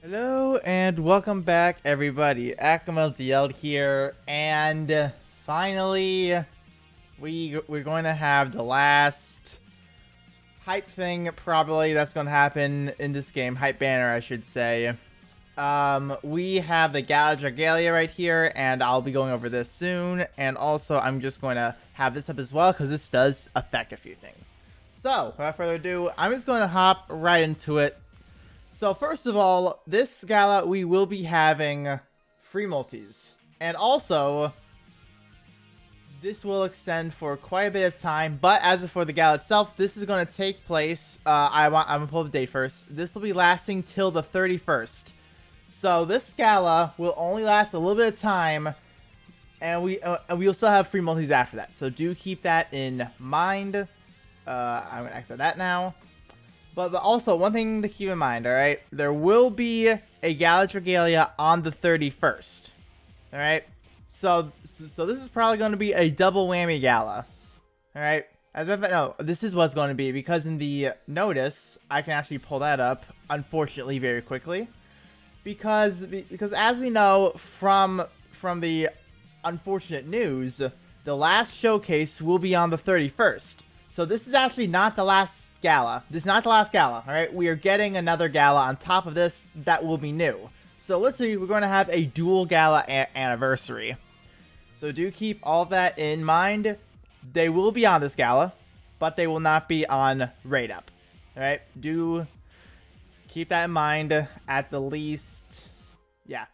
Hello and welcome back, everybody. DL here, and finally, we're going to have the last hype thing probably that's going to happen in this game. Hype banner, I should say. We have the Gala Dragalia right here, and I'll be going over this soon. And also, I'm just going to have this up as well because this does affect a few things. So, without further ado, I'm just going to hop right into it. So first of all, this gala we will be having free multis, and also this will extend for quite a bit of time. But as for the gala itself, this is going to take place. I'm gonna pull up the date first. This will be lasting till the 31st. So this gala will only last a little bit of time, and we'll still have free multis after that. So do keep that in mind. I'm gonna exit that now. But also, one thing to keep in mind, alright? There will be a Gala Dragalia on the 31st. Alright? So this is probably going to be a double whammy gala. Alright? No, this is what's going to be, because in the notice, I can actually pull that up, unfortunately, very quickly. Because as we know from the unfortunate news, the last showcase will be on the 31st. So this is actually not the last gala. This is not the last gala, alright? We are getting another gala on top of this that will be new. So literally, we're going to have a dual gala anniversary. So do keep all of that in mind. They will be on this gala, but they will not be on Raid Up. Alright? Do keep that in mind at the least. Yeah,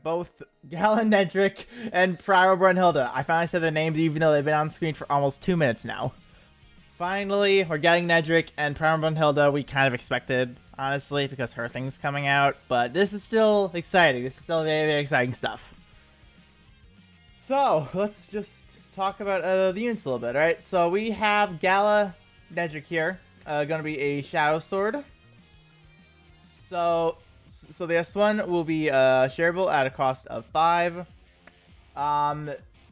both Gala Nedrick and Primal Brunhilda. I finally said their names even though they've been on screen for almost 2 minutes now. Finally, we're getting Nedrick and Primal Brunhilda. We kind of expected, honestly, because her thing's coming out. But this is still exciting. This is still very, very exciting stuff. So, let's just talk about the units a little bit, alright? So, we have Gala Nedrick here. Gonna be a Shadow Sword. So this one will be shareable at a cost of 5.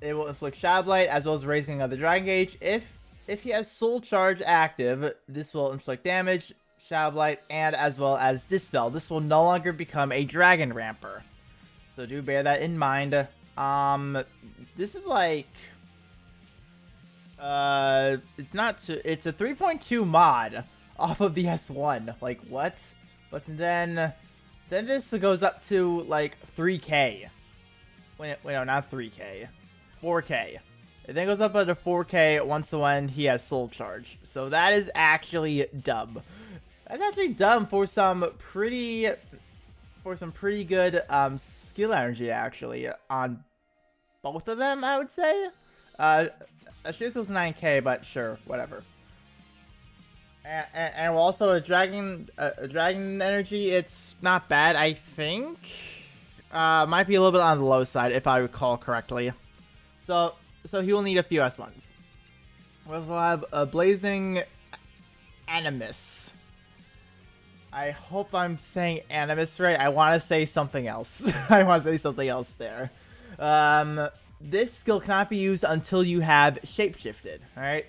It will inflict Shadow Blight as well as raising of the Dragon Gauge. If he has Soul Charge active, this will inflict damage, Shadow Blight, and as well as Dispel. This will no longer become a Dragon Ramper. So do bear that in mind. This is like it's a 3.2 mod off of the S1. Like what? But then this goes up to like 3K. Wait, no, not 3K. 4K. It then goes up to 4K once when he has Soul Charge. So that is actually dumb. That's actually dumb for some pretty good skill energy actually on both of them, I would say. Ashira's was 9K, but sure, whatever. And also a dragon energy, it's not bad, I think. Might be a little bit on the low side if I recall correctly. So he will need a few S1s. We also have a Blazing Animus. I hope I'm saying Animus right. I want to say something else. I want to say something else there. This skill cannot be used until you have shapeshifted. All right.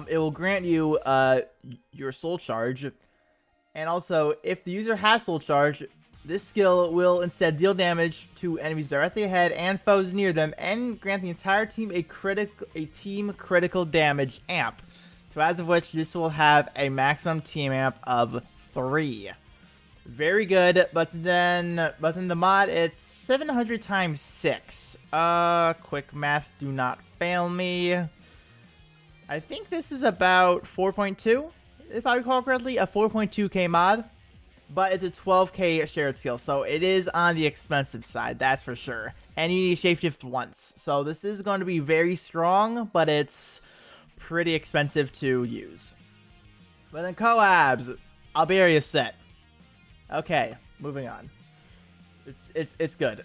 It will grant you your Soul Charge, and also if the user has Soul Charge, this skill will instead deal damage to enemies directly ahead and foes near them, and grant the entire team a team critical damage amp. So as of which, this will have a maximum team amp of 3. Very good, but then the mod, it's 700 times 6. Quick math, do not fail me. I think this is about 4.2, if I recall correctly, a 4.2k mod, but it's a 12k shared skill, so it is on the expensive side, that's for sure. And you need to shapeshift once, so this is going to be very strong, but it's pretty expensive to use. But then collabs, Alberia set. Okay, moving on. It's good.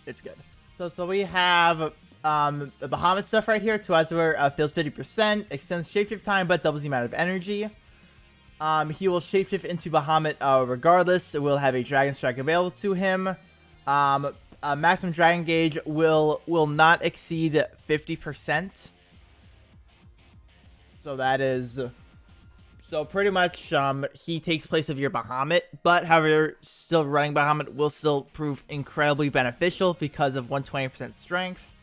It's good. So we have the Bahamut stuff right here. Tuazur fills 50%, extends shapeshift time, but doubles the amount of energy. He will shapeshift into Bahamut regardless. It will have a Dragon Strike available to him. Maximum Dragon Gauge will not exceed 50%. So that is So pretty much, he takes place of your Bahamut, but however, still running Bahamut will still prove incredibly beneficial because of 120% strength.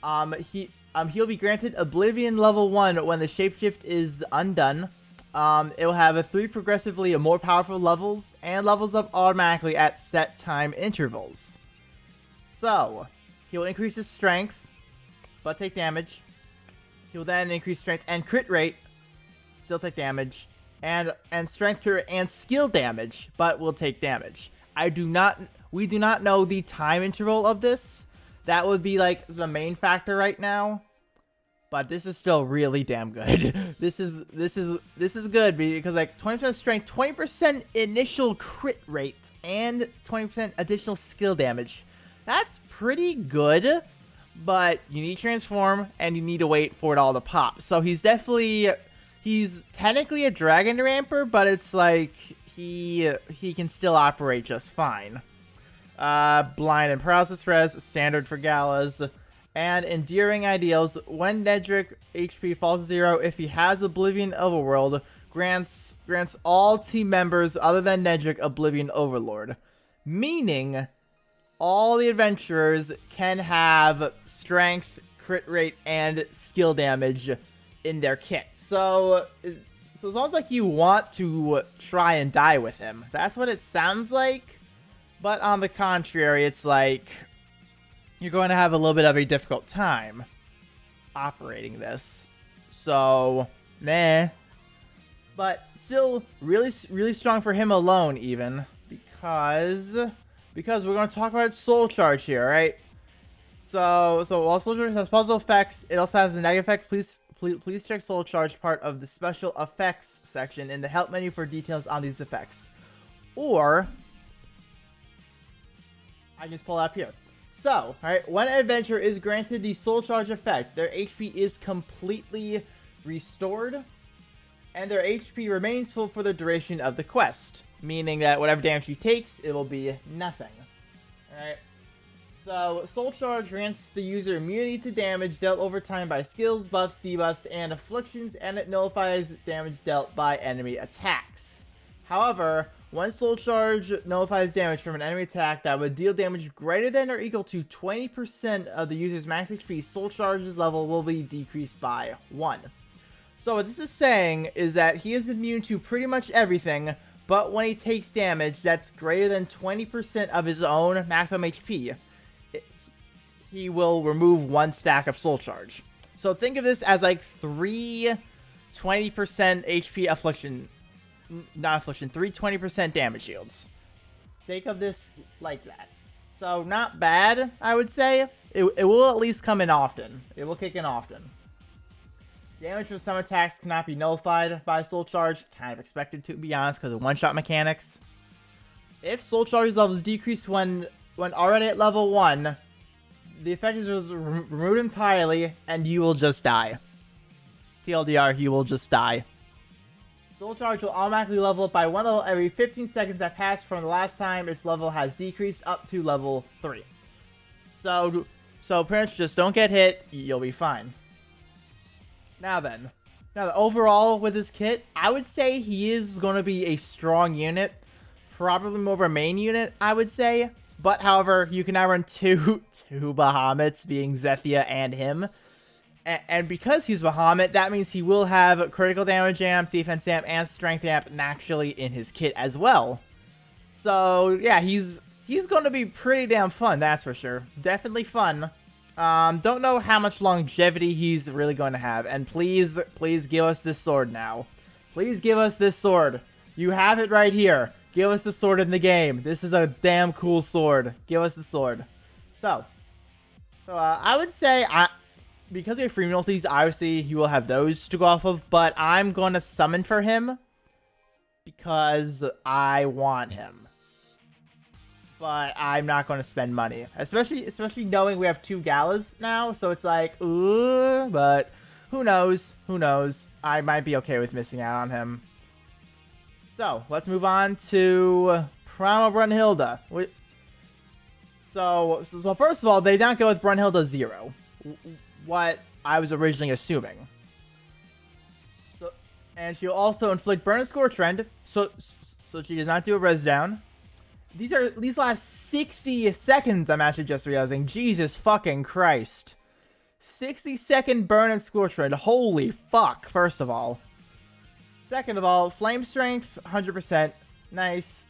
He'll be granted Oblivion level 1 when the shapeshift is undone. It will have 3 progressively more powerful levels, and levels up automatically at set time intervals. So, he'll increase his strength, but take damage. He'll then increase strength and crit rate, still take damage, and strength, crit, and skill damage, but will take damage. We do not know the time interval of this. That would be like the main factor right now. But this is still really damn good. This is good because like 20% strength, 20% initial crit rate, and 20% additional skill damage. That's pretty good, but you need to transform and you need to wait for it all to pop. So he's technically a dragon ramper, but it's like he can still operate just fine. Blind and paralysis res, standard for galas. And Enduring Ideals, when Nedrick HP falls to 0, if he has Oblivion Overworld, grants all team members other than Nedrick Oblivion Overlord. Meaning, all the adventurers can have strength, crit rate, and skill damage in their kit. So it's almost like you want to try and die with him. That's what it sounds like. But on the contrary, it's like you're going to have a little bit of a difficult time operating this. So, meh. But still really, really strong for him alone, even. Because we're going to talk about Soul Charge here, right? So while Soul Charge has positive effects, it also has a negative effect. Please check Soul Charge part of the special effects section in the help menu for details on these effects. Or I can just pull it up here. So, alright, when an adventurer is granted the Soul Charge effect, their HP is completely restored, and their HP remains full for the duration of the quest, meaning that whatever damage he takes, it will be nothing. Alright, so Soul Charge grants the user immunity to damage dealt over time by skills, buffs, debuffs, and afflictions, and it nullifies damage dealt by enemy attacks. However, when Soul Charge nullifies damage from an enemy attack that would deal damage greater than or equal to 20% of the user's max HP, Soul Charge's level will be decreased by 1. So what this is saying is that he is immune to pretty much everything, but when he takes damage that's greater than 20% of his own maximum HP, he will remove 1 stack of Soul Charge. So think of this as like 3 20% HP affliction. Not affliction, 3 20% damage shields. Think of this like that. So not bad, I would say. It will at least come in often. It will kick in often. Damage from some attacks cannot be nullified by Soul Charge. Kind of expected to be honest, because of one-shot mechanics. If Soul Charge's level is decreased when already at level 1, the effect is removed entirely, and you will just die. TLDR, you will just die. Soul Charge will automatically level up by 1 level every 15 seconds that pass from the last time its level has decreased up to level 3. So pretty much just don't get hit, you'll be fine. Now overall with this kit, I would say he is going to be a strong unit. Probably more of a main unit, I would say. But however, you can now run two Bahamuts, being Zethia and him. And because he's Bahamut, that means he will have critical damage amp, defense amp, and strength amp naturally in his kit as well. So yeah, he's going to be pretty damn fun, that's for sure. Definitely fun. Don't know how much longevity he's really going to have. And please give us this sword now. Please give us this sword. You have it right here. Give us the sword in the game. This is a damn cool sword. Give us the sword. So I would say because we have free multis, obviously you will have those to go off of, but I'm going to summon for him because I want him. But I'm not going to spend money, especially knowing we have 2 galas now, so it's like, ooh, but who knows? Who knows? I might be okay with missing out on him. So, let's move on to Primal Brunhilda. So first of all, they did not go with Brunhilda 0. What I was originally assuming. And she'll also inflict burn and score trend, so she does not do a res down. These last 60 seconds, I'm actually just realizing. Jesus fucking Christ. 60-second burn and score trend. Holy fuck, first of all. Second of all, flame strength, 100%. Nice.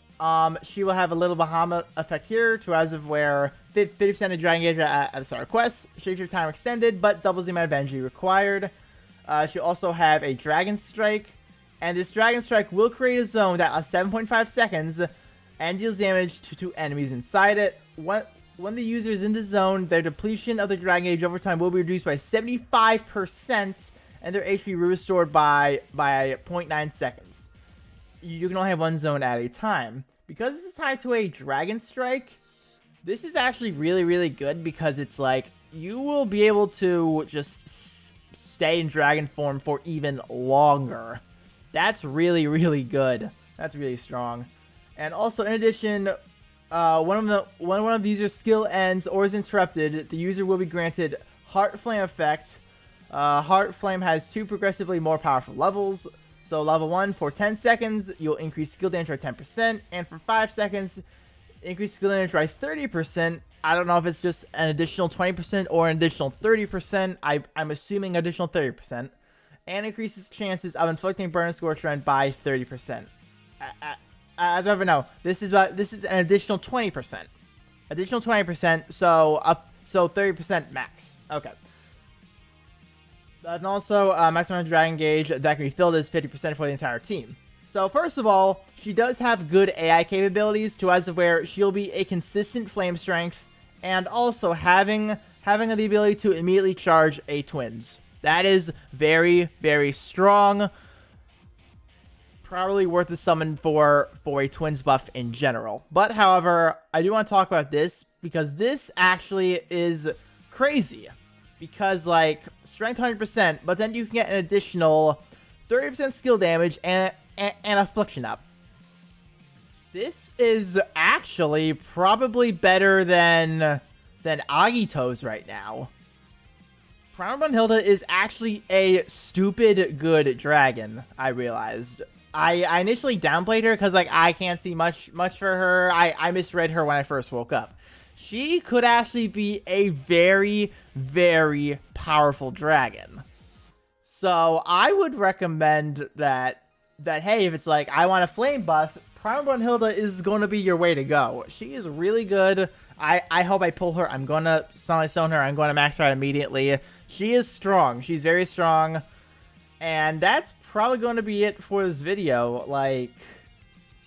She will have a little Bahamut effect here to as of where 50% of Dragon Gauge at the start of quest. Shapeshift time extended, but doubles the amount of energy required. She'll also have a Dragon Strike. And this Dragon Strike will create a zone that lasts 7.5 seconds and deals damage to enemies inside it. When the user is in the zone, their depletion of the Dragon Gauge over time will be reduced by 75%, and their HP restored by 0.9 seconds. You can only have one zone at a time. Because this is tied to a Dragon Strike, this is actually really, really good because it's like, you will be able to just stay in Dragon form for even longer. That's really, really good. That's really strong. And also, in addition, when one of the user's skill ends or is interrupted, the user will be granted Heart Flame effect. Heart Flame has 2 progressively more powerful levels. So level 1, for 10 seconds, you'll increase skill damage by 10%, and for 5 seconds, increase skill damage by 30%. I don't know if it's just an additional 20% or an additional 30%. I'm assuming additional 30%. And increases chances of inflicting burn and score trend by 30%. As I ever know, this is an additional 20%. Additional 20%, so 30% max. Okay. And also, maximum Dragon Gauge that can be filled is 50% for the entire team. So first of all, she does have good AI capabilities to as of where she'll be a consistent flame strength, and also having the ability to immediately charge a twins. That is very, very strong. Probably worth the summon for a twins buff in general. But however, I do want to talk about this because this actually is crazy. Because, like, strength 100%, but then you can get an additional 30% skill damage and affliction up. This is actually probably better than Agito's right now. Primal Brunhilda is actually a stupid good dragon, I realized. I initially downplayed her because, like, I can't see much for her. I misread her when I first woke up. She could actually be a very, very powerful dragon. So I would recommend that hey, if it's like, I want a flame buff, Primal Brunhilda is going to be your way to go. She is really good. I hope I pull her. I'm going to Sunlight Stone her. I'm going to max her out immediately. She is strong. She's very strong. And that's probably going to be it for this video. Like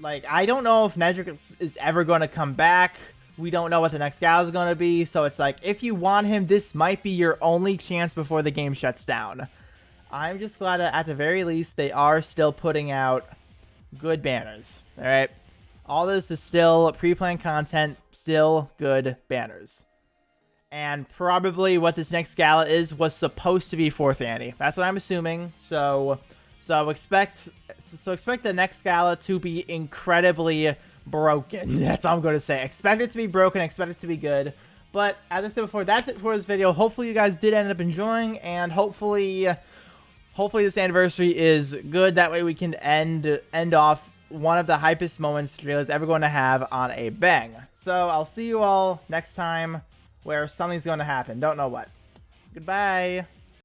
I don't know if Nedrick is ever going to come back. We don't know what the next Gala is going to be. So it's like, if you want him, this might be your only chance before the game shuts down. I'm just glad that at the very least, they are still putting out good banners. Alright? All this is still pre-planned content, still good banners. And probably what this next Gala was supposed to be 4th Annie. That's what I'm assuming. So expect the next Gala to be incredibly broken. That's all I'm going to say. Expect it to be broken, expect it to be good. But as I said before, that's it for this video. Hopefully you guys did end up enjoying, and hopefully this anniversary is good. That way we can end off one of the hypest moments Dragalia is ever going to have on a bang. So I'll see you all next time where something's going to happen. Don't know what. Goodbye.